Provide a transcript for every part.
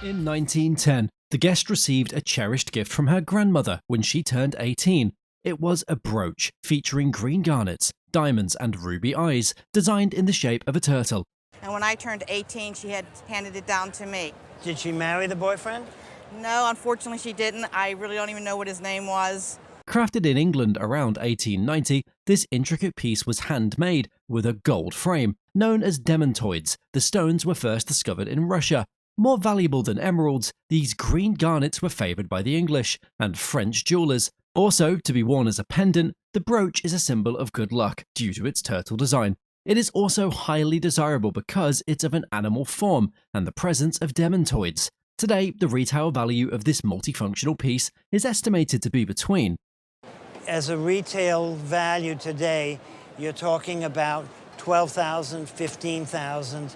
In 1910, the guest received a cherished gift from her grandmother when she turned 18. It was a brooch featuring green garnets, diamonds, and ruby eyes, designed in the shape of a turtle. And when I turned 18, she had handed it down to me. Did she marry the boyfriend? No, unfortunately she didn't. I really don't even know what his name was. Crafted in England around 1890, this intricate piece was handmade with a gold frame. Known as demantoids, the stones were first discovered in Russia. More valuable than emeralds, these green garnets were favoured by the English and French jewellers. Also, to be worn as a pendant, the brooch is a symbol of good luck due to its turtle design. It is also highly desirable because it's of an animal form and the presence of demantoids. Today, the retail value of this multifunctional piece is estimated to be between. As a retail value today, you're talking about $12,000, $15,000.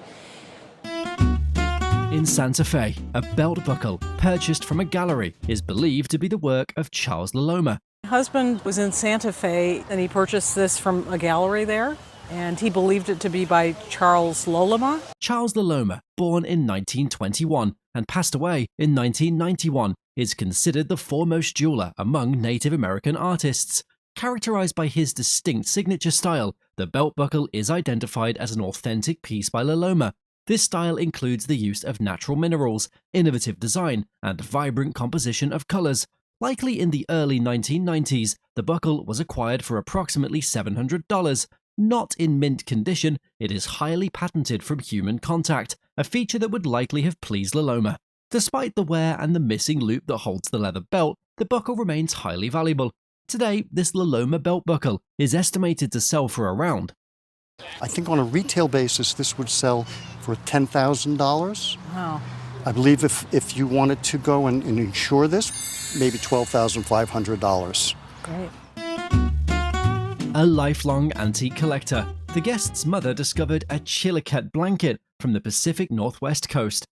In Santa Fe, a belt buckle purchased from a gallery is believed to be the work of Charles Laloma. My husband was in Santa Fe and he purchased this from a gallery there, and he believed it to be by Charles Laloma. Charles Laloma, born in 1921 and passed away in 1991, is considered the foremost jeweler among Native American artists. Characterized by his distinct signature style, the belt buckle is identified as an authentic piece by Laloma. This style includes the use of natural minerals, innovative design, and vibrant composition of colors. Likely in the early 1990s, the buckle was acquired for approximately $700. Not in mint condition, it is highly patented from human contact, a feature that would likely have pleased Laloma. Despite the wear and the missing loop that holds the leather belt, the buckle remains highly valuable. Today, this Laloma belt buckle is estimated to sell for around I think on a retail basis, this would sell for $10,000. Wow. I believe if you wanted to go and insure this, maybe $12,500. Great. A lifelong antique collector, the guest's mother discovered a Chilliwack blanket from the Pacific Northwest coast.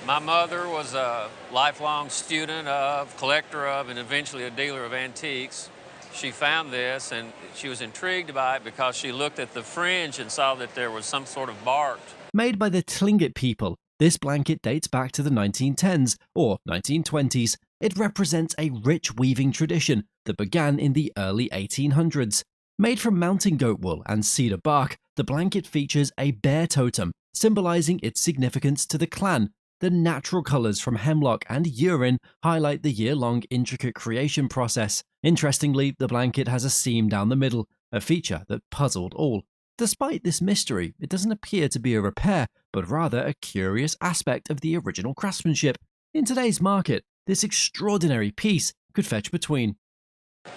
My mother was a lifelong student of, collector of, and eventually a dealer of antiques. She found this and she was intrigued by it because she looked at the fringe and saw that there was some sort of bark. Made by the Tlingit people, this blanket dates back to the 1910s or 1920s. It represents a rich weaving tradition that began in the early 1800s. Made from mountain goat wool and cedar bark, the blanket features a bear totem, symbolizing its significance to the clan. The natural colors from hemlock and urine highlight the year-long intricate creation process. Interestingly, the blanket has a seam down the middle, a feature that puzzled all. Despite this mystery, it doesn't appear to be a repair, but rather a curious aspect of the original craftsmanship. In today's market, this extraordinary piece could fetch between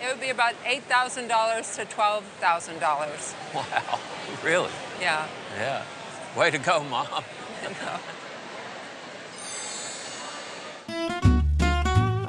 It would be about $8,000 to $12,000. Wow, really? Yeah. Yeah. Way to go, Mom.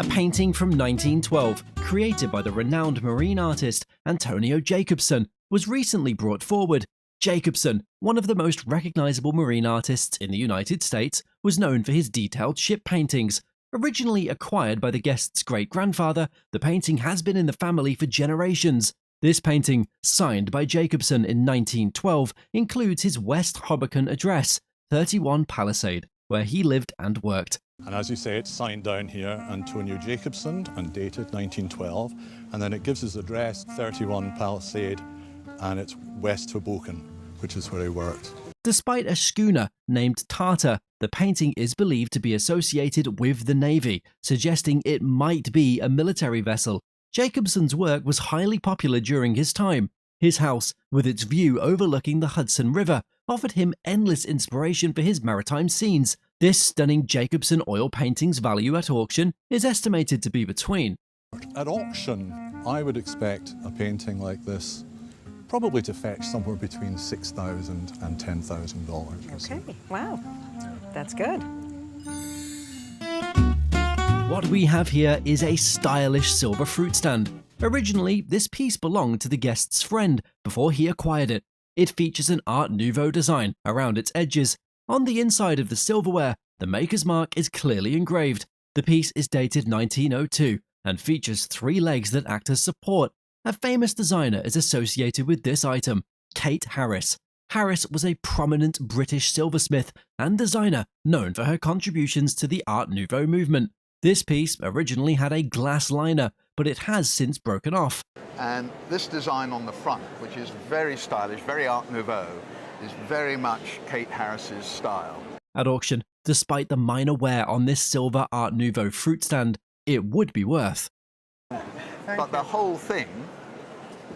a painting from 1912, created by the renowned marine artist Antonio Jacobson, was recently brought forward. Jacobson, one of the most recognizable marine artists in the United States, was known for his detailed ship paintings. Originally acquired by the guest's great-grandfather, the painting has been in the family for generations. This painting, signed by Jacobson in 1912, includes his West Hoboken address, 31 Palisade, where he lived and worked. And as you say, it's signed down here, Antonio Jacobson, and dated 1912. And then it gives his address, 31 Palisade, and it's West Hoboken, which is where he worked. Despite a schooner named Tartar, the painting is believed to be associated with the Navy, suggesting it might be a military vessel. Jacobson's work was highly popular during his time. His house, with its view overlooking the Hudson River, offered him endless inspiration for his maritime scenes. This stunning Jacobson oil painting's value at auction is estimated to be between At auction, I would expect a painting like this probably to fetch somewhere between $6,000 and $10,000. Okay, wow, that's good. What we have here is a stylish silver fruit stand. Originally, this piece belonged to the guest's friend before he acquired it. It features an Art Nouveau design around its edges. On the inside of the silverware, the maker's mark is clearly engraved. The piece is dated 1902 and features 3 legs that act as support. A famous designer is associated with this item, Kate Harris. Harris was a prominent British silversmith and designer known for her contributions to the Art Nouveau movement. This piece originally had a glass liner, but it has since broken off. And this design on the front, which is very stylish, very Art Nouveau, is very much Kate Harris's style. At auction, despite the minor wear on this silver Art Nouveau fruit stand, it would be worth. But the whole thing,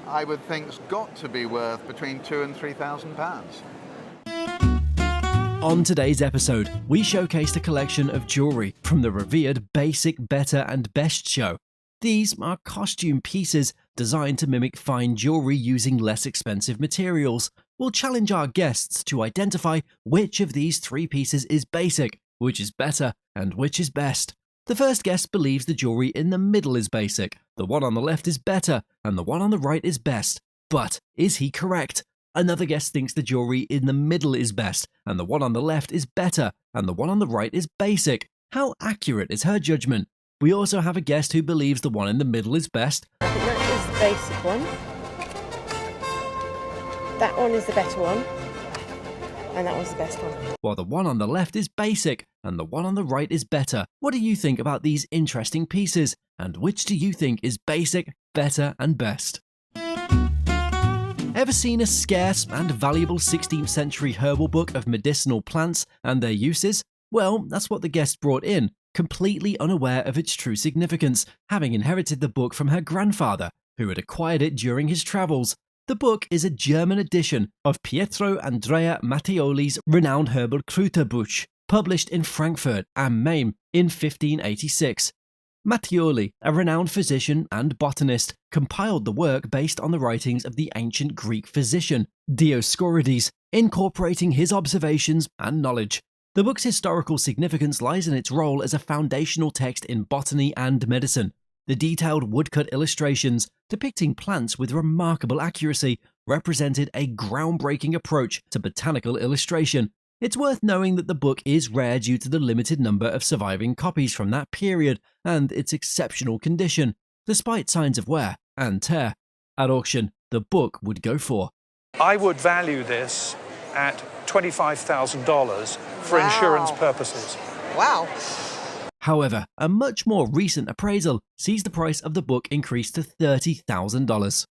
I would think, has got to be worth between £2,000 and £3,000. On today's episode, we showcased a collection of jewellery from the revered Basic, Better and Best show. These are costume pieces designed to mimic fine jewellery using less expensive materials. We'll challenge our guests to identify which of these three pieces is basic, which is better, and which is best. The first guest believes the jewellery in the middle is basic, the one on the left is better, and the one on the right is best. But is he correct? Another guest thinks the jewellery in the middle is best, and the one on the left is better, and the one on the right is basic. How accurate is her judgment? We also have a guest who believes the one in the middle is best. I think that is the basic one. That one is the better one. And that one's the best one. While the one on the left is basic, and the one on the right is better. What do you think about these interesting pieces? And which do you think is basic, better and best? Ever seen a scarce and valuable 16th century herbal book of medicinal plants and their uses? Well, that's what the guest brought in, completely unaware of its true significance, having inherited the book from her grandfather, who had acquired it during his travels. The book is a German edition of Pietro Andrea Mattioli's renowned herbal Kräuterbuch, published in Frankfurt am Main in 1586. Mattioli, a renowned physician and botanist, compiled the work based on the writings of the ancient Greek physician Dioscorides, incorporating his observations and knowledge. The book's historical significance lies in its role as a foundational text in botany and medicine. The detailed woodcut illustrations, depicting plants with remarkable accuracy, represented a groundbreaking approach to botanical illustration. It's worth knowing that the book is rare due to the limited number of surviving copies from that period and its exceptional condition, despite signs of wear and tear. At auction, the book would go for. I would value this at $25,000 for insurance purposes. Wow. However, a much more recent appraisal sees the price of the book increase to $30,000.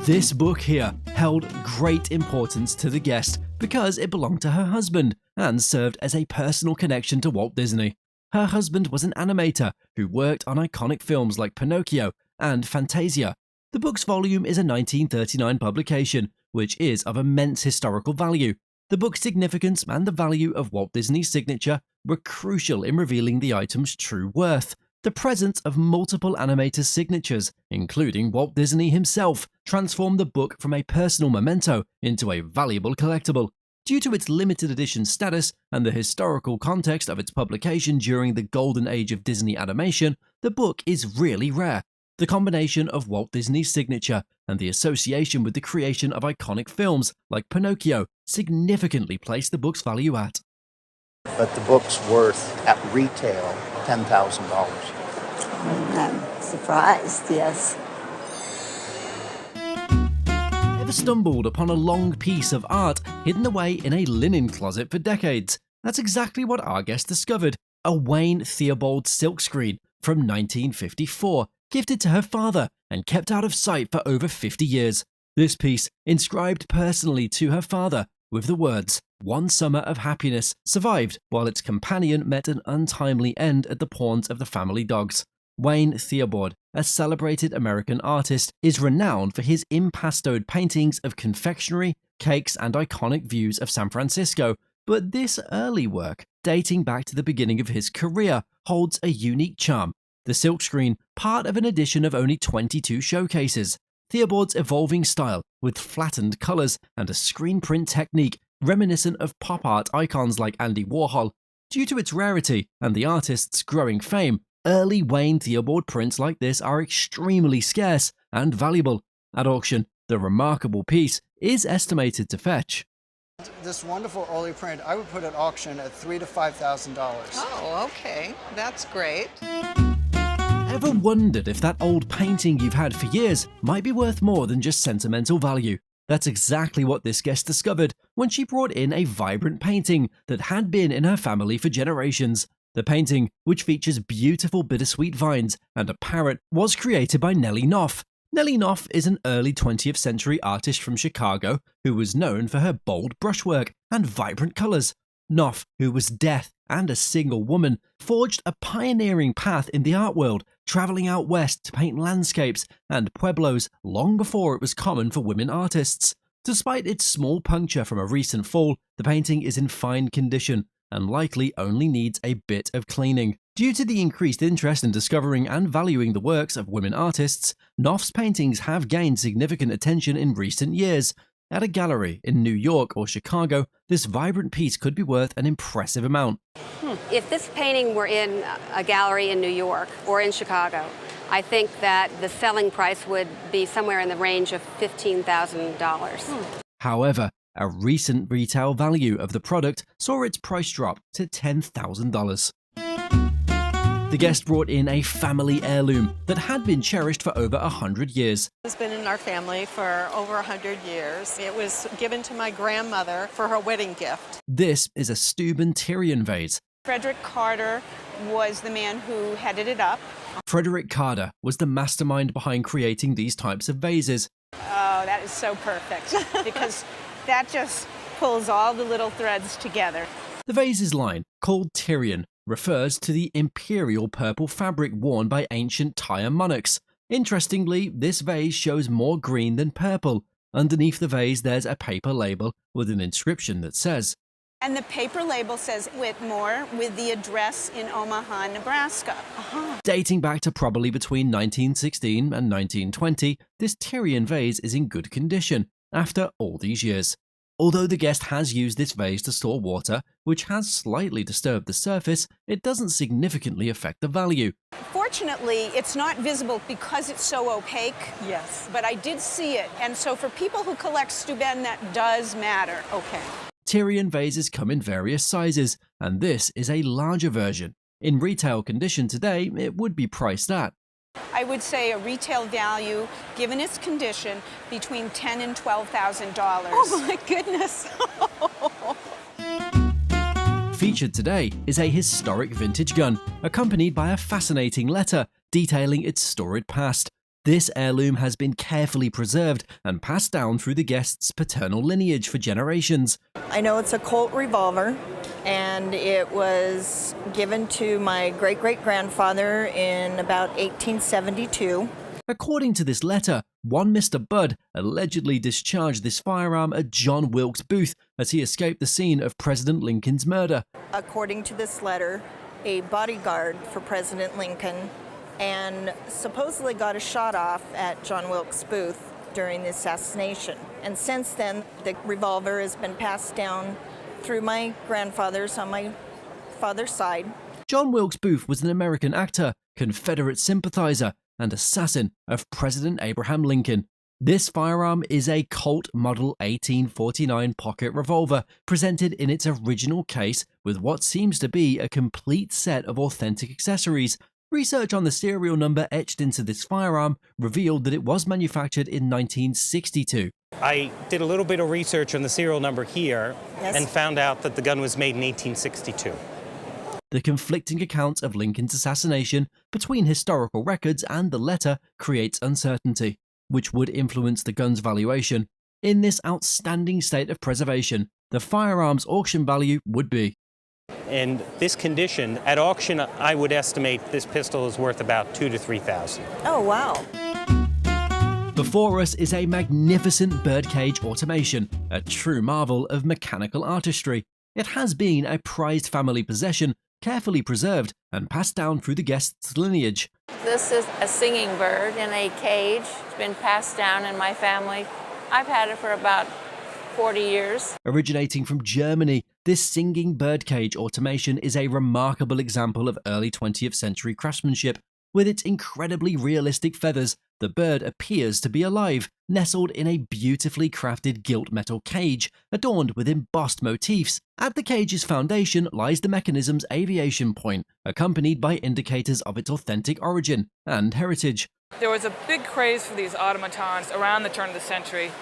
This book here held great importance to the guest because it belonged to her husband and served as a personal connection to Walt Disney. Her husband was an animator who worked on iconic films like Pinocchio and Fantasia. The book's volume is a 1939 publication, which is of immense historical value. The book's significance and the value of Walt Disney's signature were crucial in revealing the item's true worth. The presence of multiple animators' signatures, including Walt Disney himself, transformed the book from a personal memento into a valuable collectible. Due to its limited edition status and the historical context of its publication during the golden age of Disney animation, the book is really rare. The combination of Walt Disney's signature and the association with the creation of iconic films like Pinocchio significantly placed the book's value at. But the book's worth at retail $10,000. I'm surprised, yes. Ever stumbled upon a long piece of art hidden away in a linen closet for decades? That's exactly what our guest discovered, a Wayne Theobald silkscreen from 1954, gifted to her father and kept out of sight for over 50 years. This piece, inscribed personally to her father with the words, "One summer of happiness," survived while its companion met an untimely end at the pawns of the family dogs. Wayne Theobald, a celebrated American artist, is renowned for his impastoed paintings of confectionery, cakes, and iconic views of San Francisco, but this early work, dating back to the beginning of his career, holds a unique charm. The silkscreen, part of an edition of only 22 showcases. Theobald's evolving style, with flattened colors and a screen print technique reminiscent of pop art icons like Andy Warhol. Due to its rarity and the artist's growing fame, early Wayne Theobald prints like this are extremely scarce and valuable. At auction, the remarkable piece is estimated to fetch. This wonderful early print, I would put at auction at $3,000 to $5,000. Oh, okay. That's great. Ever wondered if that old painting you've had for years might be worth more than just sentimental value? That's exactly what this guest discovered when she brought in a vibrant painting that had been in her family for generations. The painting, which features beautiful bittersweet vines and a parrot, was created by Nelly Knopf. Nelly Knopf is an early 20th century artist from Chicago who was known for her bold brushwork and vibrant colors. Knopf, who was deaf and a single woman, forged a pioneering path in the art world, traveling out west to paint landscapes and pueblos long before it was common for women artists. Despite its small puncture from a recent fall, the painting is in fine condition and likely only needs a bit of cleaning. Due to the increased interest in discovering and valuing the works of women artists, Knopf's paintings have gained significant attention in recent years. At a gallery in New York or Chicago, this vibrant piece could be worth an impressive amount. If this painting were in a gallery in New York or in Chicago, I think that the selling price would be somewhere in the range of $15,000. However, a recent retail value of the product saw its price drop to $10,000. The guest brought in a family heirloom that had been cherished for over 100 years. It's been in our family for over 100 years. It was given to my grandmother for her wedding gift. This is a Steuben Tyrion vase. Frederick Carter was the man who headed it up. Frederick Carter was the mastermind behind creating these types of vases. Oh, that is so perfect because that just pulls all the little threads together. The vase's line, called Tyrion, refers to the imperial purple fabric worn by ancient Tyre monarchs. Interestingly, this vase shows more green than purple. Underneath the vase, there's a paper label with an inscription that says, and the paper label says Whitmore with the address in Omaha, Nebraska. Dating back to probably between 1916 and 1920, this Tyrion vase is in good condition after all these years. Although the guest has used this vase to store water, which has slightly disturbed the surface, it doesn't significantly affect the value. Fortunately, it's not visible because it's so opaque. Yes. But I did see it, and so for people who collect Steuben, that does matter. Okay. Tyrion vases come in various sizes, and this is a larger version. In retail condition today, it would be priced at, I would say, a retail value, given its condition, between $10,000 and $12,000. Oh my goodness! Featured today is a historic vintage gun, accompanied by a fascinating letter detailing its storied past. This heirloom has been carefully preserved and passed down through the guest's paternal lineage for generations. I know it's a Colt revolver, and it was given to my great-great-grandfather in about 1872. According to this letter, one Mr. Budd allegedly discharged this firearm at John Wilkes Booth as he escaped the scene of President Lincoln's murder. According to this letter, a bodyguard for President Lincoln and supposedly got a shot off at John Wilkes Booth during the assassination. And since then, the revolver has been passed down through my grandfathers on my father's side. John Wilkes Booth was an American actor, Confederate sympathizer, and assassin of President Abraham Lincoln. This firearm is a Colt Model 1849 pocket revolver, presented in its original case with what seems to be a complete set of authentic accessories. Research on the serial number etched into this firearm revealed that it was manufactured in 1962. I did a little bit of research on the serial number here and found out that the gun was made in 1862. The conflicting accounts of Lincoln's assassination between historical records and the letter creates uncertainty, which would influence the gun's valuation. In this outstanding state of preservation, the firearm's auction value would be. In this condition, at auction, I would estimate this pistol is worth about $2,000 to $3,000. Oh, wow. Before us is a magnificent birdcage automation, a true marvel of mechanical artistry. It has been a prized family possession, carefully preserved and passed down through the guest's lineage. This is a singing bird in a cage. It's been passed down in my family. I've had it for about 40 years. Originating from Germany, this singing birdcage automation is a remarkable example of early 20th century craftsmanship. With its incredibly realistic feathers, the bird appears to be alive, nestled in a beautifully crafted gilt metal cage, adorned with embossed motifs. At the cage's foundation lies the mechanism's aviation point, accompanied by indicators of its authentic origin and heritage. There was a big craze for these automatons around the turn of the century,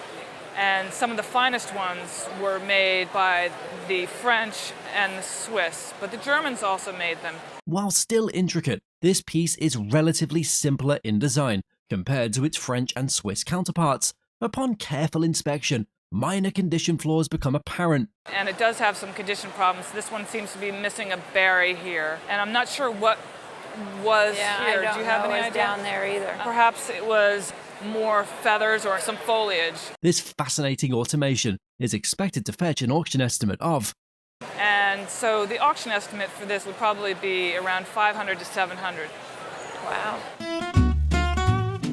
And some of the finest ones were made by the French and the Swiss, but the Germans also made them. While still intricate, this piece is relatively simpler in design compared to its French and Swiss counterparts. Upon careful inspection, minor condition flaws become apparent. And it does have some condition problems. This one seems to be missing a berry here, and I'm not sure what was here. Do you have any idea? Down there either. Perhaps it was more feathers or some foliage. This fascinating automation is expected to fetch an auction estimate of. And so the auction estimate for this would probably be around $500 to $700. Wow.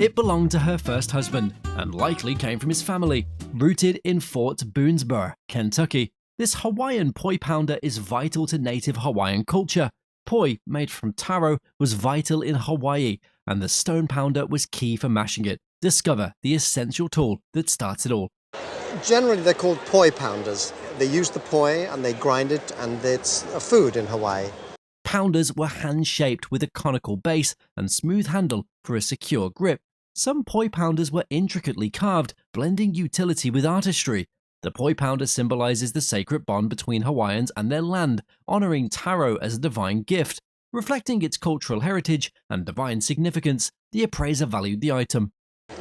It belonged to her first husband and likely came from his family, rooted in Fort Boonesborough, Kentucky. This Hawaiian poi pounder is vital to native Hawaiian culture. Poi, made from taro, was vital in Hawaii, and the stone pounder was key for mashing it. Discover the essential tool that starts it all. Generally, they're called poi pounders. They use the poi and they grind it, and it's a food in Hawaii. Pounders were hand-shaped with a conical base and smooth handle for a secure grip. Some poi pounders were intricately carved, blending utility with artistry. The poi pounder symbolizes the sacred bond between Hawaiians and their land, honoring taro as a divine gift. Reflecting its cultural heritage and divine significance, the appraiser valued the item.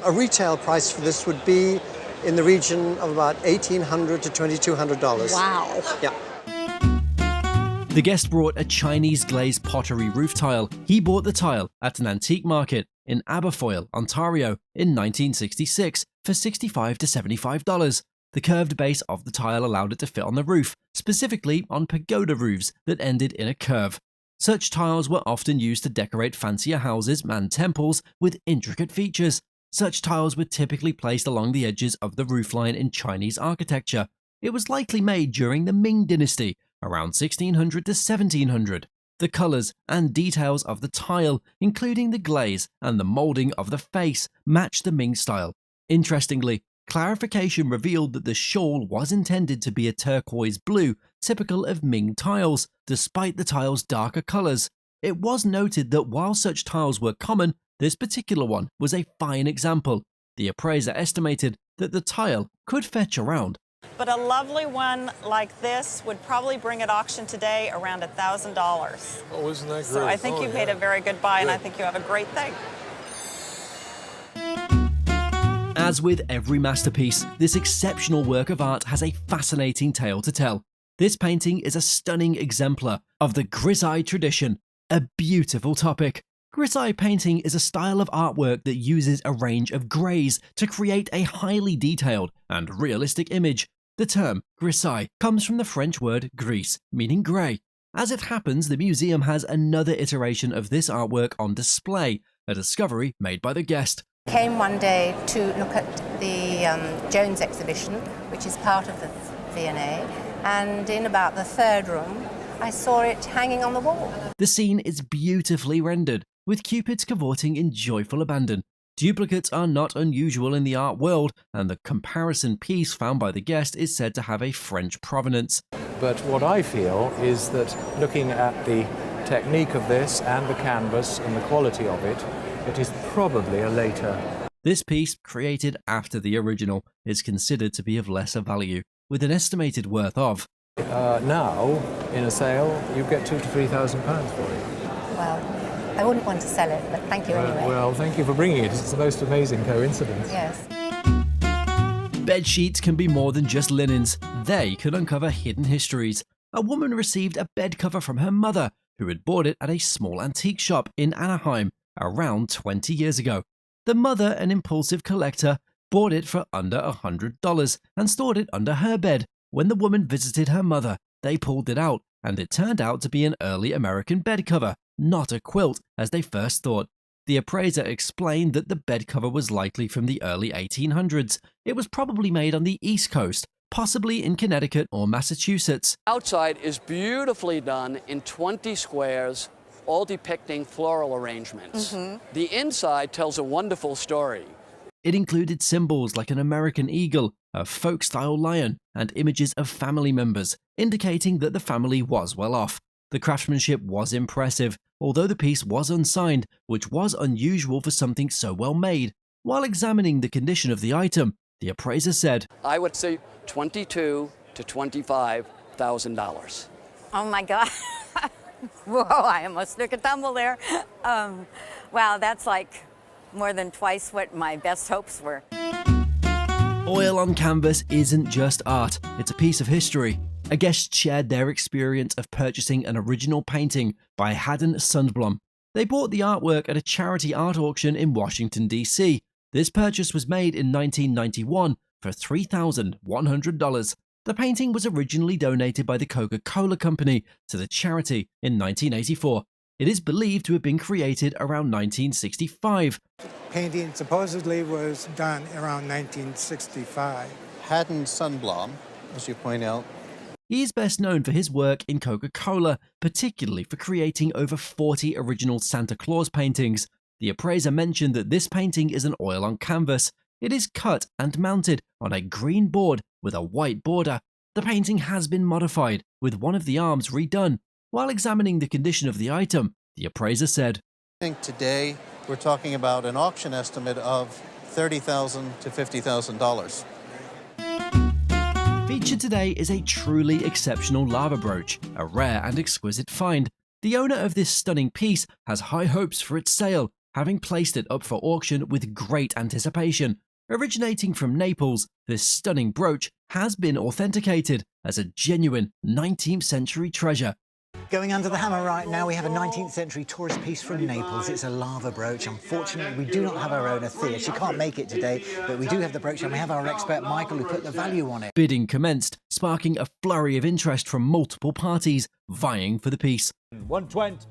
A retail price for this would be in the region of about $1,800 to $2,200. Wow. Yeah. The guest brought a Chinese glazed pottery roof tile. He bought the tile at an antique market in Aberfoyle, Ontario in 1966 for $65 to $75. The curved base of the tile allowed it to fit on the roof, specifically on pagoda roofs that ended in a curve. Such tiles were often used to decorate fancier houses and temples with intricate features. Such tiles were typically placed along the edges of the roofline in Chinese architecture. It was likely made during the Ming Dynasty, around 1600 to 1700. The colors and details of the tile, including the glaze and the molding of the face, matched the Ming style. Interestingly, clarification revealed that the shawl was intended to be a turquoise blue, typical of Ming tiles, despite the tile's darker colors. It was noted that while such tiles were common, this particular one was a fine example. The appraiser estimated that the tile could fetch around. But a lovely one like this would probably bring at auction today around $1,000. Oh, isn't that great? So I think you've made a very good buy, and I think you have a great thing. As with every masterpiece, this exceptional work of art has a fascinating tale to tell. This painting is a stunning exemplar of the grisaille tradition, a beautiful topic. Grisaille painting is a style of artwork that uses a range of greys to create a highly detailed and realistic image. The term grisaille comes from the French word gris, meaning grey. As it happens, the museum has another iteration of this artwork on display, a discovery made by the guest. Came one day to look at the Jones exhibition, which is part of the V&A, and in about the third room, I saw it hanging on the wall. The scene is beautifully rendered, with cupids cavorting in joyful abandon. Duplicates are not unusual in the art world, and the comparison piece found by the guest is said to have a French provenance. But what I feel is that looking at the technique of this and the canvas and the quality of it, it is probably a later. This piece, created after the original, is considered to be of lesser value, with an estimated worth of. Now, in a sale, you get £2,000 to £3,000 for it. Well, I wouldn't want to sell it, but thank you anyway. Well, thank you for bringing it. It's the most amazing coincidence. Yes. Bed sheets can be more than just linens. They can uncover hidden histories. A woman received a bed cover from her mother, who had bought it at a small antique shop in Anaheim around 20 years ago. The mother, an impulsive collector, bought it for under $100 and stored it under her bed. When the woman visited her mother, they pulled it out, and it turned out to be an early American bed cover, not a quilt as they first thought. The appraiser explained that the bed cover was likely from the early 1800s. It was probably made on the East Coast, possibly in Connecticut or Massachusetts. Outside is beautifully done in 20 squares, all depicting floral arrangements. The inside tells a wonderful story. It included symbols like an American eagle, a folk-style lion, and images of family members, indicating that the family was well off. The craftsmanship was impressive, although the piece was unsigned, which was unusual for something so well made. While examining the condition of the item, The appraiser said, I would say $22,000 to $25,000. Oh my God. Whoa, I almost took a tumble there. Wow, that's like more than twice what my best hopes were. Oil on canvas isn't just art, it's a piece of history. A guest shared their experience of purchasing an original painting by Haddon Sundblom. They bought the artwork at a charity art auction in Washington, D.C. This purchase was made in 1991 for $3,100. The painting was originally donated by the Coca-Cola Company to the charity in 1984. It is believed to have been created around 1965. Painting supposedly was done around 1965. Haddon Sundblom, as you point out. He is best known for his work in Coca-Cola, particularly for creating over 40 original Santa Claus paintings. The appraiser mentioned that this painting is an oil on canvas. It is cut and mounted on a green board with a white border. The painting has been modified, with one of the arms redone. While examining the condition of the item, the appraiser said, I think today we're talking about an auction estimate of $30,000 to $50,000. Featured today is a truly exceptional lava brooch, a rare and exquisite find. The owner of this stunning piece has high hopes for its sale, having placed it up for auction with great anticipation. Originating from Naples, this stunning brooch has been authenticated as a genuine 19th century treasure. Going under the hammer right now, we have a 19th century tourist piece from Naples. It's a lava brooch. Unfortunately, we do not have our owner, Theo. She can't make it today, but we do have the brooch and we have our expert, Michael, who put the value on it. Bidding commenced, sparking a flurry of interest from multiple parties vying for the piece. 120,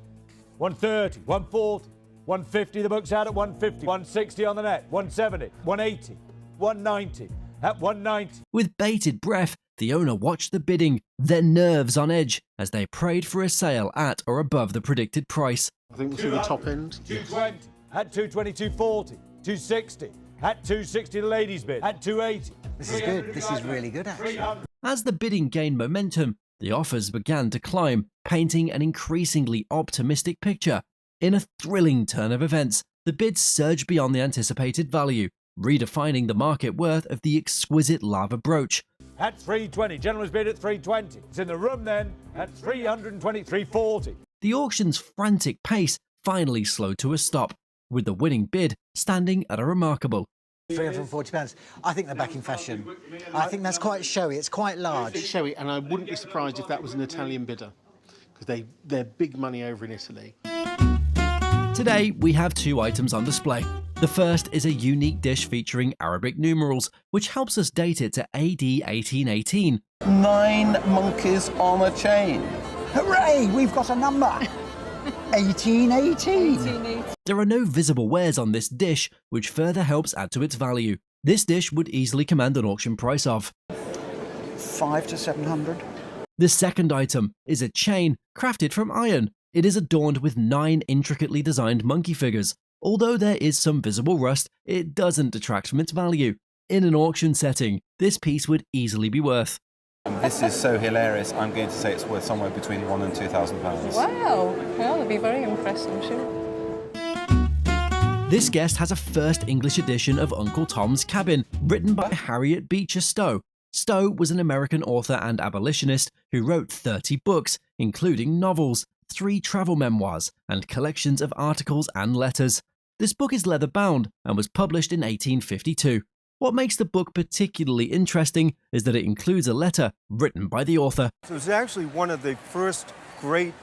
130, 140, 150, the book's out at 150, 160 on the net, 170, 180, 190, at 190. With bated breath, the owner watched the bidding, their nerves on edge, as they prayed for a sale at or above the predicted price. I think we'll see the top end. 220, at 220, 240, 260, at 260 the ladies bid, at 280. This is good. This is really good, actually. As the bidding gained momentum, the offers began to climb, painting an increasingly optimistic picture. In a thrilling turn of events, the bids surged beyond the anticipated value, redefining the market worth of the exquisite lava brooch. At 320, gentleman's bid at 320. It's in the room then at 320, 340. The auction's frantic pace finally slowed to a stop, with the winning bid standing at a remarkable £340. I think they're back in fashion. I think that's quite showy. It's quite large. It's showy, and I wouldn't be surprised if that was an Italian bidder, because they're big money over in Italy. Today, we have two items on display. The first is a unique dish featuring Arabic numerals, which helps us date it to AD 1818. 9 monkeys on a chain. Hooray! We've got a number. 1818. There are no visible wares on this dish, which further helps add to its value. This dish would easily command an auction price of $500 to $700. The second item is a chain crafted from iron. It is adorned with 9 intricately designed monkey figures. Although there is some visible rust, it doesn't detract from its value. In an auction setting, this piece would easily be worth. This is so hilarious, I'm going to say it's worth somewhere between £1,000 and £2,000. Wow, well, that'd be very impressive, I'm sure. This guest has a first English edition of Uncle Tom's Cabin, written by Harriet Beecher Stowe. Stowe was an American author and abolitionist who wrote 30 books, including novels, 3 travel memoirs, and collections of articles and letters. This book is leather-bound and was published in 1852. What makes the book particularly interesting is that it includes a letter written by the author. It was actually one of the first great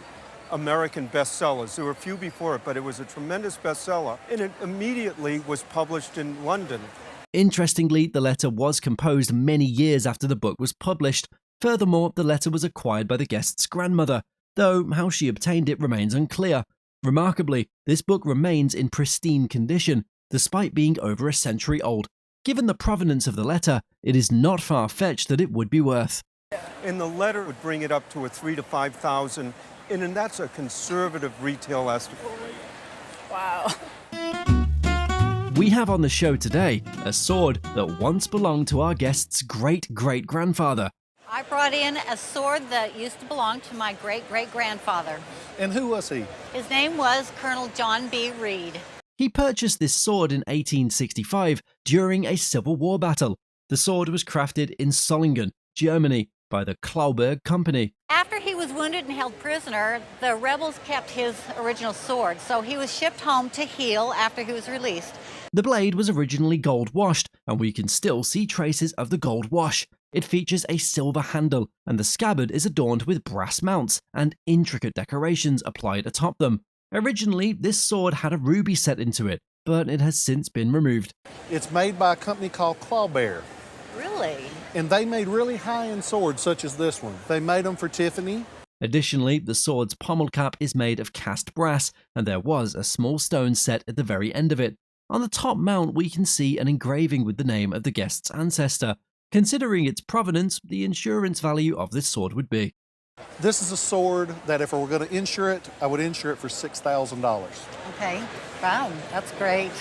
American bestsellers. There were a few before it, but it was a tremendous bestseller, and it immediately was published in London. Interestingly, the letter was composed many years after the book was published. Furthermore, the letter was acquired by the guest's grandmother, though how she obtained it remains unclear. Remarkably, this book remains in pristine condition, despite being over a century old. Given the provenance of the letter, it is not far-fetched that it would be worth. And the letter would bring it up to a $3,000 to $5,000, and that's a conservative retail estimate. Wow. We have on the show today a sword that once belonged to our guest's great-great-grandfather. I brought in a sword that used to belong to my great-great-grandfather. And who was he? His name was Colonel John B. Reed. He purchased this sword in 1865 during a Civil War battle. The sword was crafted in Solingen, Germany, by the Klauberg Company. After he was wounded and held prisoner, the rebels kept his original sword, so he was shipped home to heal after he was released. The blade was originally gold washed, and we can still see traces of the gold wash. It features a silver handle, and the scabbard is adorned with brass mounts and intricate decorations applied atop them. Originally, this sword had a ruby set into it, but it has since been removed. It's made by a company called Clawbear. Really? And they made really high-end swords such as this one. They made them for Tiffany. Additionally, the sword's pommel cap is made of cast brass, and there was a small stone set at the very end of it. On the top mount, we can see an engraving with the name of the guest's ancestor. Considering its provenance, the insurance value of this sword would be. This is a sword that if I were going to insure it, I would insure it for $6,000. Okay, wow, that's great.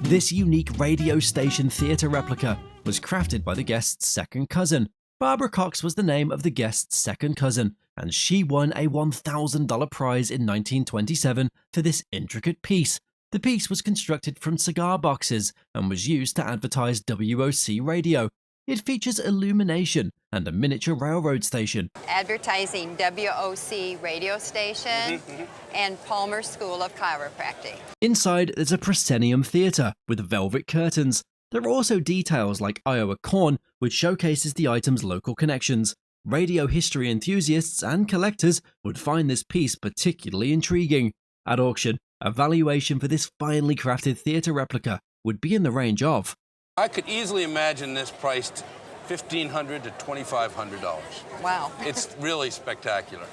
This unique radio station theatre replica was crafted by the guest's second cousin. Barbara Cox was the name of the guest's second cousin, and she won a $1,000 prize in 1927 for this intricate piece. The piece was constructed from cigar boxes and was used to advertise WWII Radio. It features illumination and a miniature railroad station. Advertising WOC radio station and Palmer School of Chiropractic. Inside, there's a proscenium theatre with velvet curtains. There are also details like Iowa corn, which showcases the item's local connections. Radio history enthusiasts and collectors would find this piece particularly intriguing. At auction, a valuation for this finely crafted theatre replica would be in the range of. I could easily imagine this priced $1,500 to $2,500. Wow. It's really spectacular.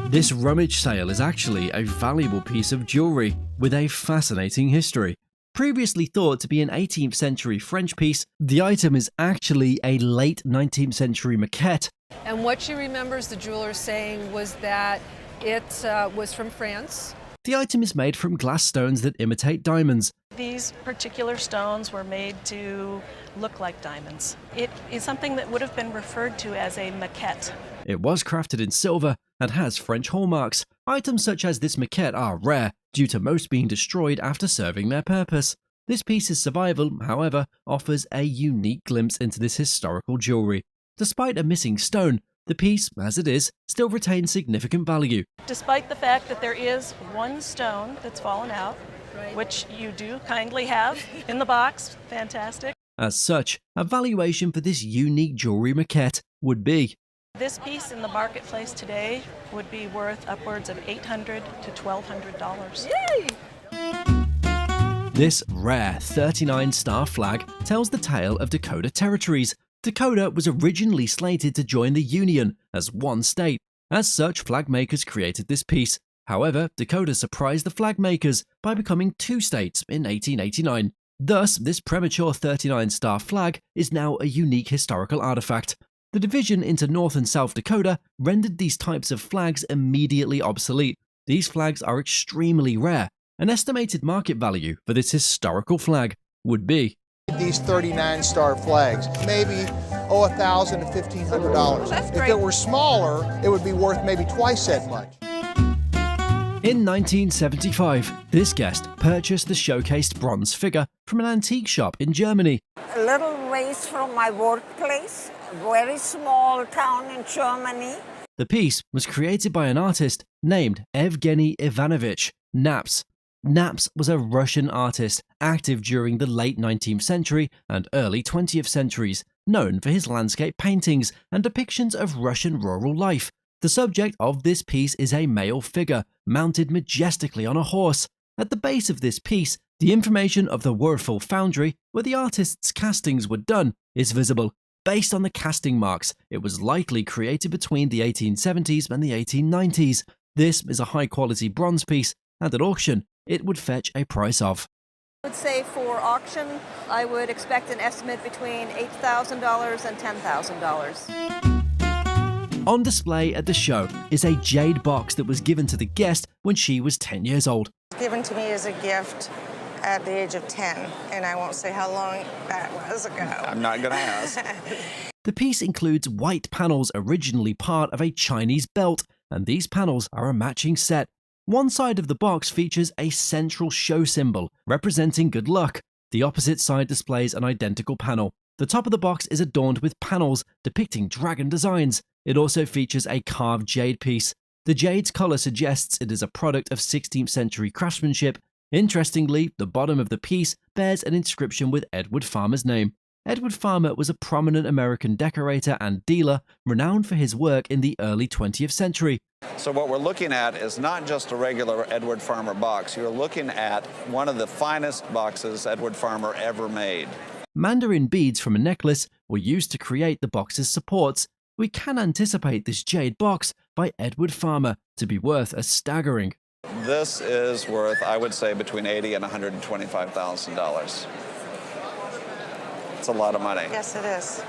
This rummage sale is actually a valuable piece of jewellery with a fascinating history. Previously thought to be an 18th century French piece, the item is actually a late 19th century maquette. And what she remembers the jeweler saying was that it was from France. The item is made from glass stones that imitate diamonds. These particular stones were made to look like diamonds. It is something that would have been referred to as a maquette. It was crafted in silver and has French hallmarks. Items such as this maquette are rare, due to most being destroyed after serving their purpose. This piece's survival, however, offers a unique glimpse into this historical jewellery. Despite a missing stone, the piece, as it is, still retains significant value. Despite the fact that there is one stone that's fallen out, which you do kindly have in the box, fantastic. As such, a valuation for this unique jewellery maquette would be. This piece in the marketplace today would be worth upwards of $800 to $1,200. Yay! This rare 39-star flag tells the tale of Dakota territories. Dakota was originally slated to join the Union as one state. As such, flag makers created this piece. However, Dakota surprised the flag makers by becoming two states in 1889. Thus, this premature 39-star flag is now a unique historical artifact. The division into North and South Dakota rendered these types of flags immediately obsolete. These flags are extremely rare. An estimated market value for this historical flag would be. These 39-star flags, maybe $1,000 to $1,500. If it were smaller, it would be worth maybe twice that much. In 1975, this guest purchased the showcased bronze figure from an antique shop in Germany. A little ways from my workplace, a very small town in Germany. The piece was created by an artist named Evgeny Ivanovich Naps. Naps was a Russian artist active during the late 19th century and early 20th centuries, known for his landscape paintings and depictions of Russian rural life. The subject of this piece is a male figure, mounted majestically on a horse. At the base of this piece, the information of the Warhol foundry, where the artist's castings were done, is visible. Based on the casting marks, it was likely created between the 1870s and the 1890s. This is a high-quality bronze piece, and at auction, it would fetch a price of. I would say for auction, I would expect an estimate between $8,000 and $10,000. On display at the show is a Jade Box that was given to the guest when she was 10 years old. Given to me as a gift at the age of 10, and I won't say how long that was ago. I'm not going to ask. The piece includes white panels originally part of a Chinese belt, and these panels are a matching set. One side of the box features a central show symbol representing good luck. The opposite side displays an identical panel. The top of the box is adorned with panels depicting dragon designs. It also features a carved jade piece. The jade's color suggests it is a product of 16th century craftsmanship. Interestingly, the bottom of the piece bears an inscription with Edward Farmer's name. Edward Farmer was a prominent American decorator and dealer renowned for his work in the early 20th century. So what we're looking at is not just a regular Edward Farmer box. You're looking at one of the finest boxes Edward Farmer ever made. Mandarin beads from a necklace were used to create the box's supports. We can anticipate this jade box by Edward Farmer to be worth a staggering. This is worth, I would say, between $80,000 and $125,000. It's a lot of money. Yes, it is.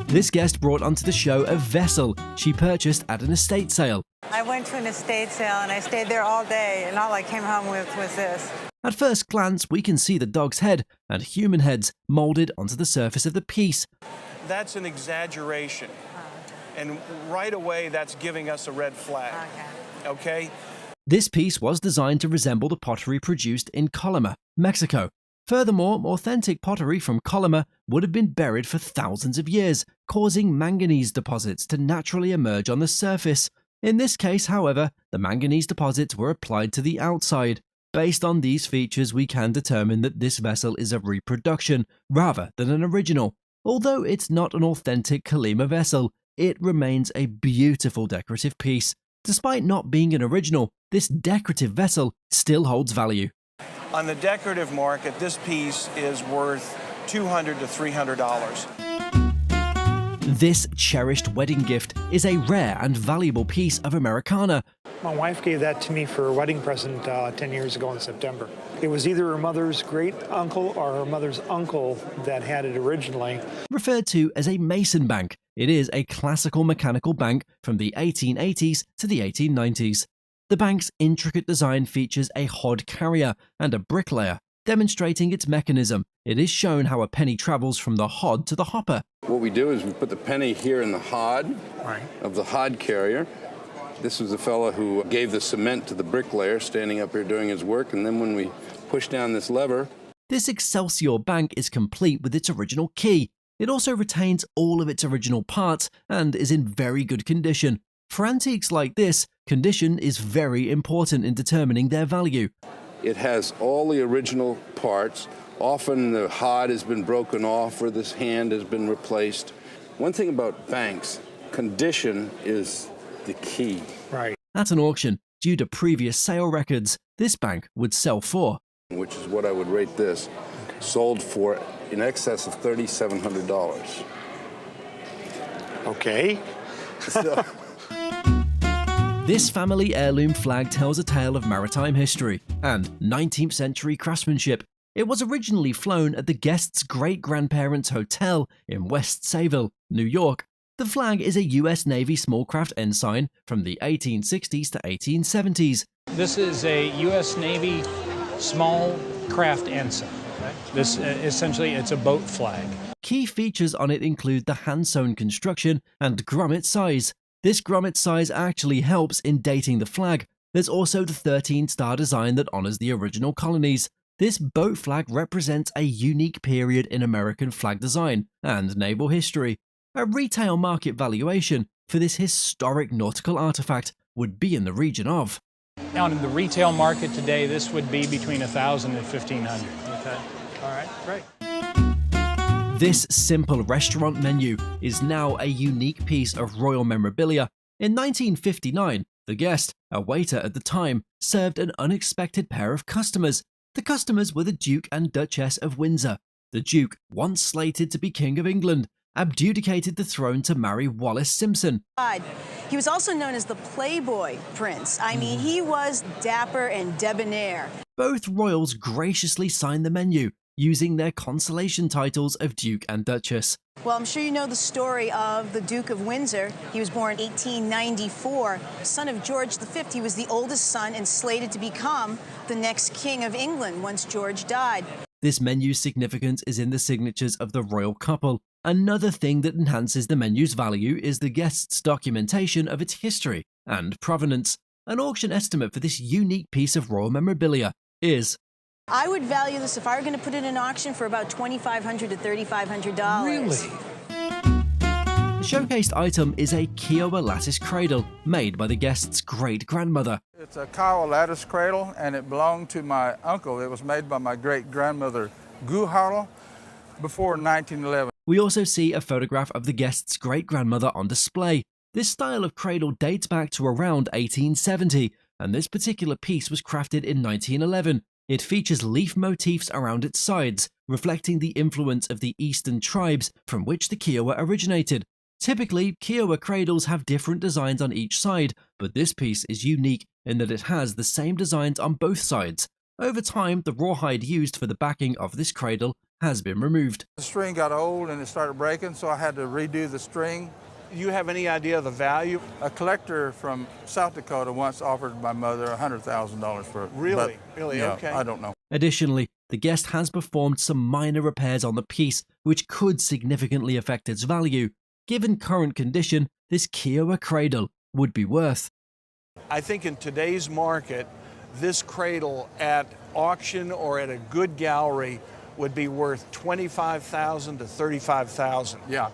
This guest brought onto the show a vessel she purchased at an estate sale. I went to an estate sale and I stayed there all day, and all I came home with was this. At first glance, we can see the dog's head and human heads molded onto the surface of the piece. That's an exaggeration. And right away, that's giving us a red flag. Okay? This piece was designed to resemble the pottery produced in Colima, Mexico. Furthermore, authentic pottery from Colima would have been buried for thousands of years, causing manganese deposits to naturally emerge on the surface. In this case, however, the manganese deposits were applied to the outside. Based on these features, we can determine that this vessel is a reproduction rather than an original. Although it's not an authentic Colima vessel, it remains a beautiful decorative piece. Despite not being an original, this decorative vessel still holds value. On the decorative market, this piece is worth $200 to $300. This cherished wedding gift is a rare and valuable piece of Americana. My wife gave that to me for a wedding present 10 years ago in September. It was either her mother's great uncle or her mother's uncle that had it originally. Referred to as a mason bank, it is a classical mechanical bank from the 1880s to the 1890s. The bank's intricate design features a hod carrier and a bricklayer. Demonstrating its mechanism, it is shown how a penny travels from the hod to the hopper. What we do is we put the penny here in the hod of the hod carrier. This was the fellow who gave the cement to the bricklayer standing up here doing his work, and then when we push down this lever... This Excelsior bank is complete with its original key. It also retains all of its original parts and is in very good condition. For antiques like this, condition is very important in determining their value. It has all the original parts. Often the hod has been broken off or this hand has been replaced. One thing about banks, condition is the key. Right. At an auction, due to previous sale records, this bank would sell for, which is what I would rate this, sold for in excess of $3,700. Okay. So, this family heirloom flag tells a tale of maritime history and 19th century craftsmanship. It was originally flown at the guest's great-grandparents' hotel in West Sayville, New York. The flag is a U.S. Navy small craft ensign from the 1860s to 1870s. This is a U.S. Navy small craft ensign. This essentially, it's a boat flag. Key features on it include the hand-sewn construction and grommet size. This grommet size actually helps in dating the flag. There's also the 13-star design that honors the original colonies. This boat flag represents a unique period in American flag design and naval history. A retail market valuation for this historic nautical artifact would be in the region of... Now, in the retail market today, this would be between $1,000 and $1,500. Okay. All right, great. This simple restaurant menu is now a unique piece of royal memorabilia. In 1959, the guest, a waiter at the time, served an unexpected pair of customers. The customers were the Duke and Duchess of Windsor. The Duke, once slated to be King of England, abdicated the throne to marry Wallis Simpson. He was also known as the Playboy Prince. I mean, he was dapper and debonair. Both royals graciously signed the menu, using their consolation titles of Duke and Duchess. Well, I'm sure you know the story of the Duke of Windsor. He was born 1894, son of George V. He was the oldest son and slated to become the next King of England once George died. This menu's significance is in the signatures of the royal couple. Another thing that enhances the menu's value is the guest's documentation of its history and provenance. An auction estimate for this unique piece of royal memorabilia is... I would value this, if I were going to put it in auction, for about $2,500 to $3,500. Really? The showcased item is a Kiowa lattice cradle made by the guest's great-grandmother. It's a Kiowa lattice cradle, and it belonged to my uncle. It was made by my great-grandmother, Warhol, before 1911. We also see a photograph of the guest's great-grandmother on display. This style of cradle dates back to around 1870, and this particular piece was crafted in 1911. It features leaf motifs around its sides, reflecting the influence of the eastern tribes from which the Kiowa originated. Typically, Kiowa cradles have different designs on each side, but this piece is unique in that it has the same designs on both sides. Over time, the rawhide used for the backing of this cradle has been removed. The string got old and it started breaking, so I had to redo the string. You have any idea of the value? A collector from South Dakota once offered my mother $100,000 for it. Really? But, Really? Okay. I don't know. Additionally, the guest has performed some minor repairs on the piece, which could significantly affect its value. Given current condition, this Kiowa cradle would be worth. I think in today's market, this cradle at auction or at a good gallery would be worth $25,000 to $35,000. Yeah.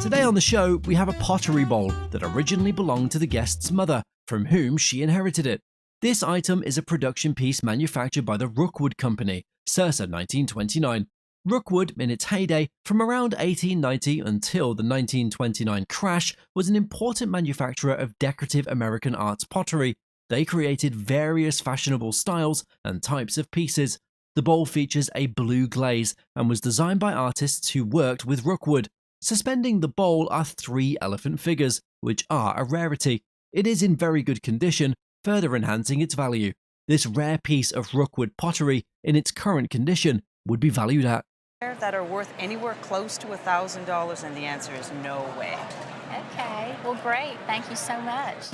Today on the show, we have a pottery bowl that originally belonged to the guest's mother, from whom she inherited it. This item is a production piece manufactured by the Rookwood Company, circa 1929. Rookwood, in its heyday, from around 1890 until the 1929 crash, was an important manufacturer of decorative American arts pottery. They created various fashionable styles and types of pieces. The bowl features a blue glaze and was designed by artists who worked with Rookwood. Suspending the bowl are 3 elephant figures, which are a rarity. It is in very good condition, further enhancing its value. This rare piece of Rookwood pottery, in its current condition, would be valued at... that are worth anywhere close to $1,000, and the answer is no way. Okay, well great, thank you so much.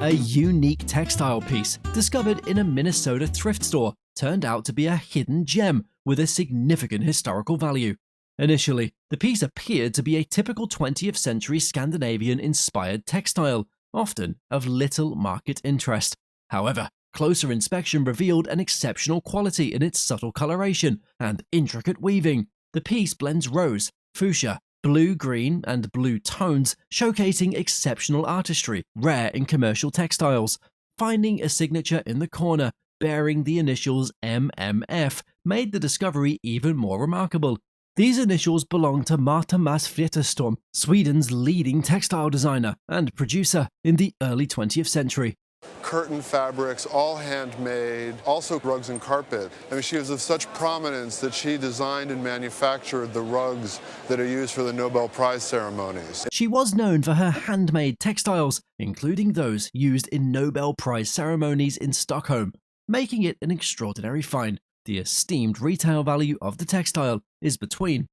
A unique textile piece discovered in a Minnesota thrift store turned out to be a hidden gem with a significant historical value. Initially, the piece appeared to be a typical 20th century Scandinavian-inspired textile, often of little market interest. However, closer inspection revealed an exceptional quality in its subtle coloration and intricate weaving. The piece blends rose, fuchsia, blue-green, and blue tones, showcasing exceptional artistry rare in commercial textiles. Finding a signature in the corner bearing the initials MMF made the discovery even more remarkable. These initials belong to Marta Mas Fritterstorm, Sweden's leading textile designer and producer in the early 20th century. Curtain fabrics, all handmade, also rugs and carpet. I mean, she was of such prominence that she designed and manufactured the rugs that are used for the Nobel Prize ceremonies. She was known for her handmade textiles, including those used in Nobel Prize ceremonies in Stockholm, making it an extraordinary find. The esteemed retail value of the textile is between...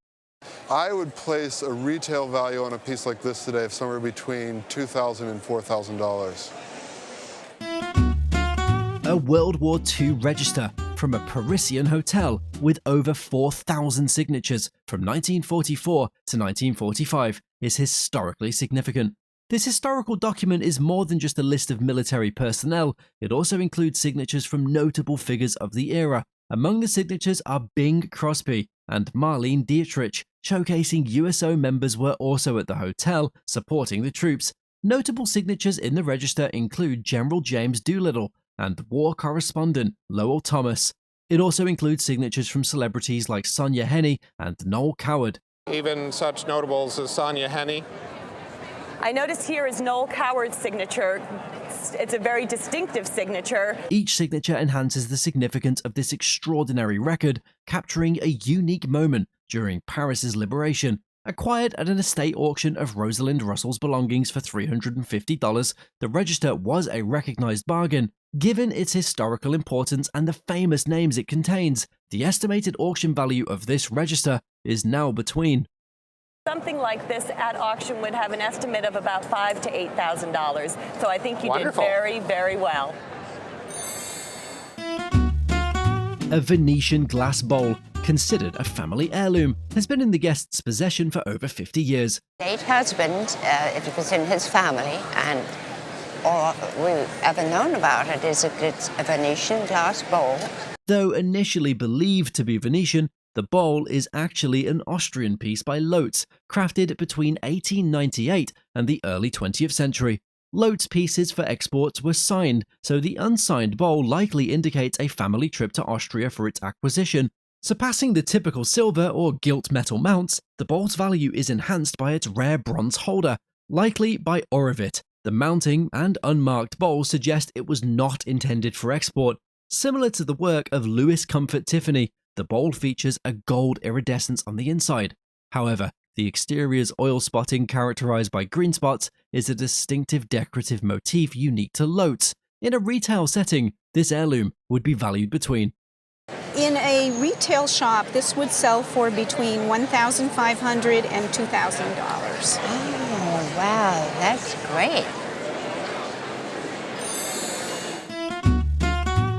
I would place a retail value on a piece like this today of somewhere between $2,000 and $4,000. A World War II register from a Parisian hotel with over 4,000 signatures from 1944 to 1945 is historically significant. This historical document is more than just a list of military personnel, it also includes signatures from notable figures of the era. Among the signatures are Bing Crosby and Marlene Dietrich, showcasing USO members were also at the hotel supporting the troops. Notable signatures in the register include General James Doolittle and war correspondent Lowell Thomas. It also includes signatures from celebrities like Sonja Henie and Noel Coward. Even such notables as Sonja Henie. I notice here is Noel Coward's signature. It's a very distinctive signature. Each signature enhances the significance of this extraordinary record, capturing a unique moment during Paris's liberation. Acquired at an estate auction of Rosalind Russell's belongings for $350, the register was a recognized bargain. Given its historical importance and the famous names it contains, the estimated auction value of this register is now between... Something like this at auction would have an estimate of about $5,000 to $8,000. So I think you did very, very well. A Venetian glass bowl considered a family heirloom, has been in the guest's possession for over 50 years. Late husband, it was in his family, and all we've ever known about it is it's a Venetian glass bowl. Though initially believed to be Venetian, the bowl is actually an Austrian piece by Lotz, crafted between 1898 and the early 20th century. Lotz pieces for exports were signed, so the unsigned bowl likely indicates a family trip to Austria for its acquisition. Surpassing the typical silver or gilt metal mounts, the bowl's value is enhanced by its rare bronze holder, likely by Orovit. The mounting and unmarked bowl suggest it was not intended for export. Similar to the work of Louis Comfort Tiffany, the bowl features a gold iridescence on the inside. However, the exterior's oil spotting, characterized by green spots, is a distinctive decorative motif unique to Lotz. In a retail setting, this heirloom would be valued between. In a retail shop, this would sell for between $1,500 and $2,000. Oh, wow, that's great.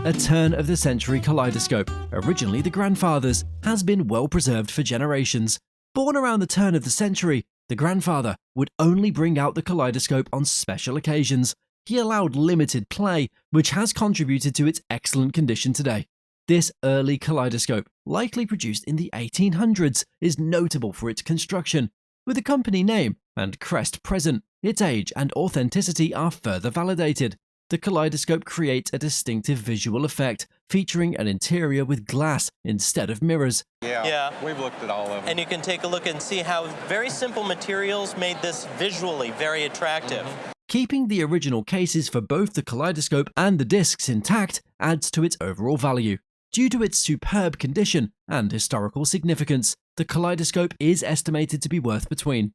A turn-of-the-century kaleidoscope, originally the grandfather's, has been well preserved for generations. Born around the turn of the century, the grandfather would only bring out the kaleidoscope on special occasions. He allowed limited play, which has contributed to its excellent condition today. This early kaleidoscope, likely produced in the 1800s, is notable for its construction. With the company name and crest present, its age and authenticity are further validated. The kaleidoscope creates a distinctive visual effect, featuring an interior with glass instead of mirrors. Yeah, we've looked at all of them. And you can take a look and see how very simple materials made this visually very attractive. Keeping the original cases for both the kaleidoscope and the discs intact adds to its overall value. Due to its superb condition and historical significance, the kaleidoscope is estimated to be worth between.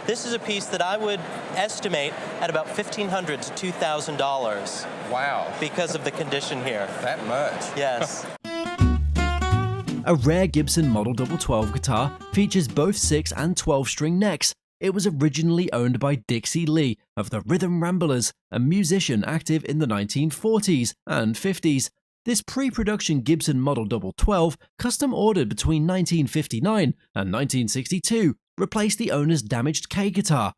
This is a piece that I would estimate at about $1,500 to $2,000. Wow. Because of the condition here. That much? Yes. A rare Gibson Model 12 guitar features both 6 and 12-string necks. It was originally owned by Dixie Lee of the Rhythm Ramblers, a musician active in the 1940s and 50s. This pre-production Gibson Model 12, custom ordered between 1959 and 1962, replaced the owner's damaged K guitar.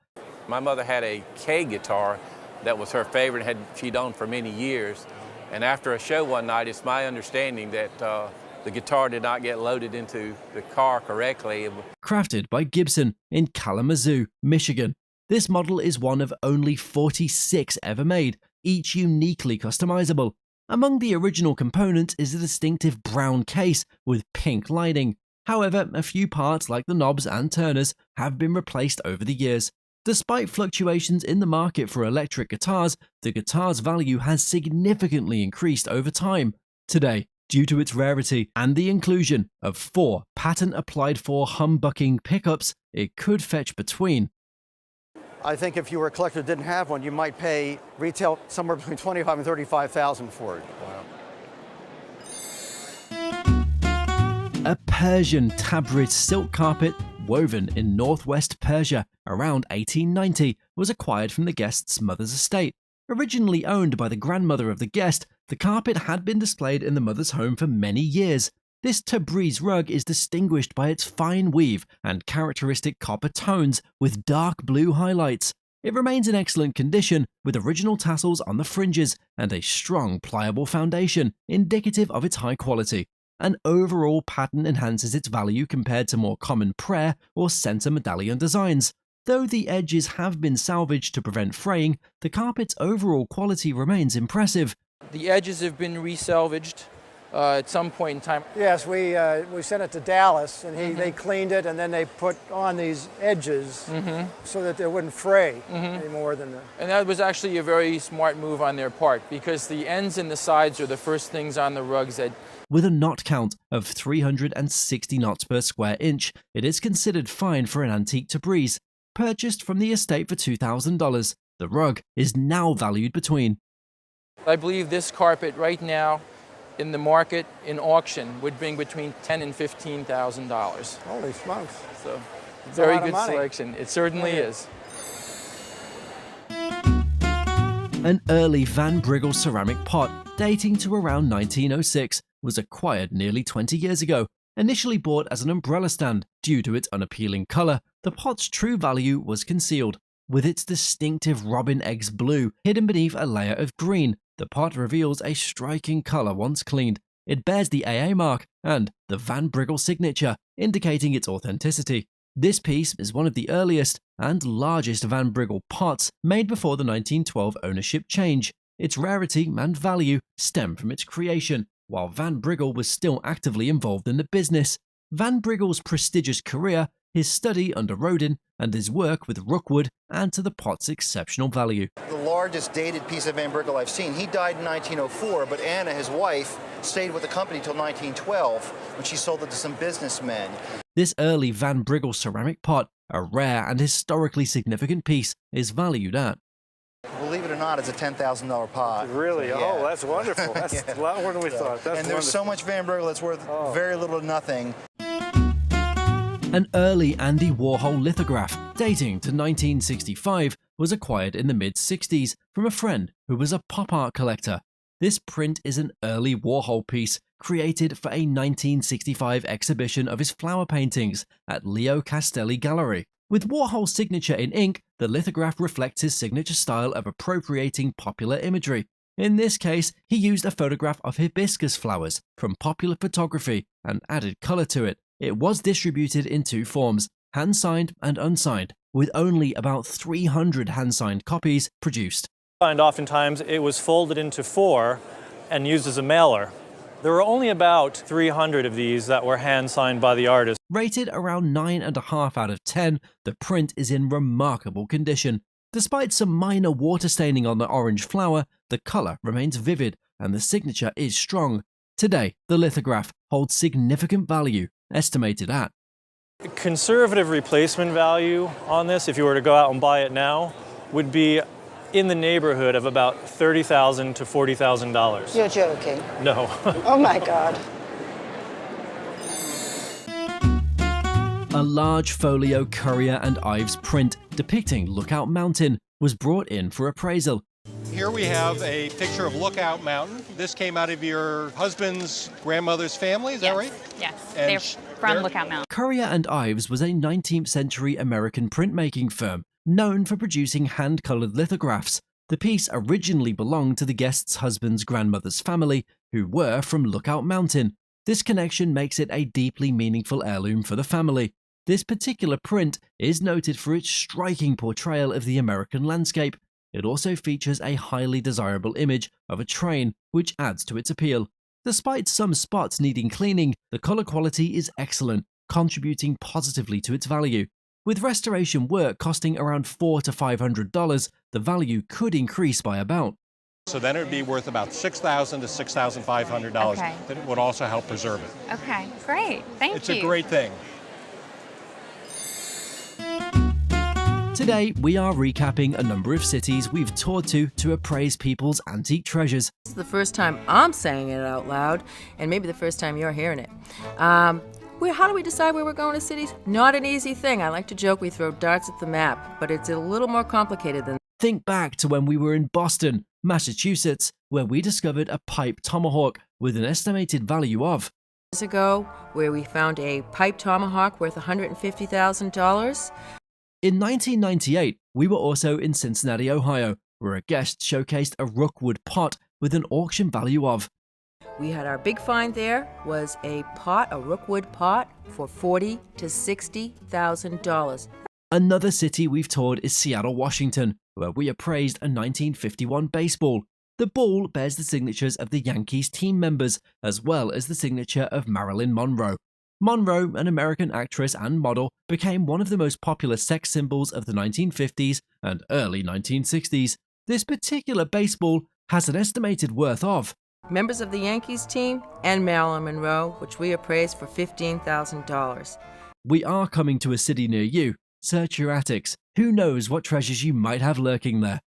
My mother had a K guitar that was her favorite, she'd owned for many years. And after a show one night, it's my understanding that the guitar did not get loaded into the car correctly. Crafted by Gibson in Kalamazoo, Michigan, this model is one of only 46 ever made, each uniquely customizable. Among the original components is a distinctive brown case with pink lining. However, a few parts like the knobs and turners have been replaced over the years. Despite fluctuations in the market for electric guitars, the guitar's value has significantly increased over time. Today, due to its rarity and the inclusion of 4 patent applied for humbucking pickups, it could fetch between. I think if you were a collector that didn't have one, you might pay retail somewhere between $25,000 and $35,000 for it. Wow. A Persian Tabriz silk carpet woven in northwest Persia around 1890 was acquired from the guest's mother's estate. Originally owned by the grandmother of the guest, the carpet had been displayed in the mother's home for many years. This Tabriz rug is distinguished by its fine weave and characteristic copper tones with dark blue highlights. It remains in excellent condition with original tassels on the fringes and a strong, pliable foundation, indicative of its high quality. An overall pattern enhances its value compared to more common prayer or center medallion designs. Though the edges have been salvaged to prevent fraying, the carpet's overall quality remains impressive. The edges have been resalvaged at some point in time. Yes, we sent it to Dallas, and they cleaned it, and then they put on these edges so that they wouldn't fray any more than the... And that was actually a very smart move on their part, because the ends and the sides are the first things on the rugs that... With a knot count of 360 knots per square inch, it is considered fine for an antique Tabriz. Purchased from the estate for $2,000, the rug is now valued between... I believe this carpet right now in the market, in auction, would bring between $10,000 and $15,000. Holy smokes. So, very good selection. It certainly is. An early Van Briggle ceramic pot, dating to around 1906, was acquired nearly 20 years ago. Initially bought as an umbrella stand, due to its unappealing colour, the pot's true value was concealed. With its distinctive robin eggs blue hidden beneath a layer of green, the pot reveals a striking colour once cleaned. It bears the AA mark and the Van Briggle signature, indicating its authenticity. This piece is one of the earliest and largest Van Briggle pots made before the 1912 ownership change. Its rarity and value stem from its creation, while Van Briggle was still actively involved in the business. Van Briggle's prestigious career, his study under Rodin, and his work with Rookwood add to the pot's exceptional value. The largest dated piece of Van Briggle I've seen. He died in 1904, but Anna, his wife, stayed with the company till 1912 when she sold it to some businessmen. This early Van Briggle ceramic pot, a rare and historically significant piece, is valued at. Believe it or not, it's a $10,000 pot. Really? Yeah. Oh, that's wonderful. That's Yeah. a lot more than we thought. That's and there's so much Van Briggle that's worth very little to nothing. An early Andy Warhol lithograph, dating to 1965, was acquired in the mid-60s from a friend who was a pop art collector. This print is an early Warhol piece, created for a 1965 exhibition of his flower paintings at Leo Castelli Gallery. With Warhol's signature in ink, the lithograph reflects his signature style of appropriating popular imagery. In this case, he used a photograph of hibiscus flowers from popular photography and added color to it. It was distributed in two forms, hand-signed and unsigned, with only about 300 hand-signed copies produced. And oftentimes it was folded into 4 and used as a mailer. There were only about 300 of these that were hand-signed by the artist. Rated around 9.5 out of 10, the print is in remarkable condition. Despite some minor water staining on the orange flower, the color remains vivid and the signature is strong. Today, the lithograph holds significant value, estimated at. Conservative replacement value on this, if you were to go out and buy it now, would be in the neighborhood of about $30,000 to $40,000. You're joking. No. Oh my God. A large folio Courier and Ives print depicting Lookout Mountain was brought in for appraisal. Here we have a picture of Lookout Mountain. This came out of your husband's grandmother's family, is that right? Yes, And they're from Lookout Mountain. Courier and Ives was a 19th century American printmaking firm known for producing hand-colored lithographs. The piece originally belonged to the guest's husband's grandmother's family, who were from Lookout Mountain. This connection makes it a deeply meaningful heirloom for the family. This particular print is noted for its striking portrayal of the American landscape. It also features a highly desirable image of a train, which adds to its appeal. Despite some spots needing cleaning, the color quality is excellent, contributing positively to its value. With restoration work costing around $400 to $500, the value could increase by about. So then it would be worth about $6,000 to $6,500. Okay. That would also help preserve it. Okay, great. Thank It's you. a great thing. Today, we are recapping a number of cities we've toured to appraise people's antique treasures. This is the first time I'm saying it out loud, and maybe the first time you're hearing it. How do we decide where we're going to cities? Not an easy thing. I like to joke we throw darts at the map, but it's a little more complicated than that. Think back to when we were in Boston, Massachusetts, where we discovered a pipe tomahawk with an estimated value of Years ago, where we found a pipe tomahawk worth $150,000. In 1998, we were also in Cincinnati, Ohio, where a guest showcased a Rookwood pot with an auction value of. We had our big find there was a Rookwood pot for $40,000 to $60,000. Another city we've toured is Seattle, Washington, where we appraised a 1951 baseball. The ball bears the signatures of the Yankees team members, as well as the signature of Marilyn Monroe. Monroe, an American actress and model, became one of the most popular sex symbols of the 1950s and early 1960s. This particular baseball has an estimated worth of Members of the Yankees team and Marilyn Monroe, which we appraised for $15,000. We are coming to a city near you. Search your attics. Who knows what treasures you might have lurking there.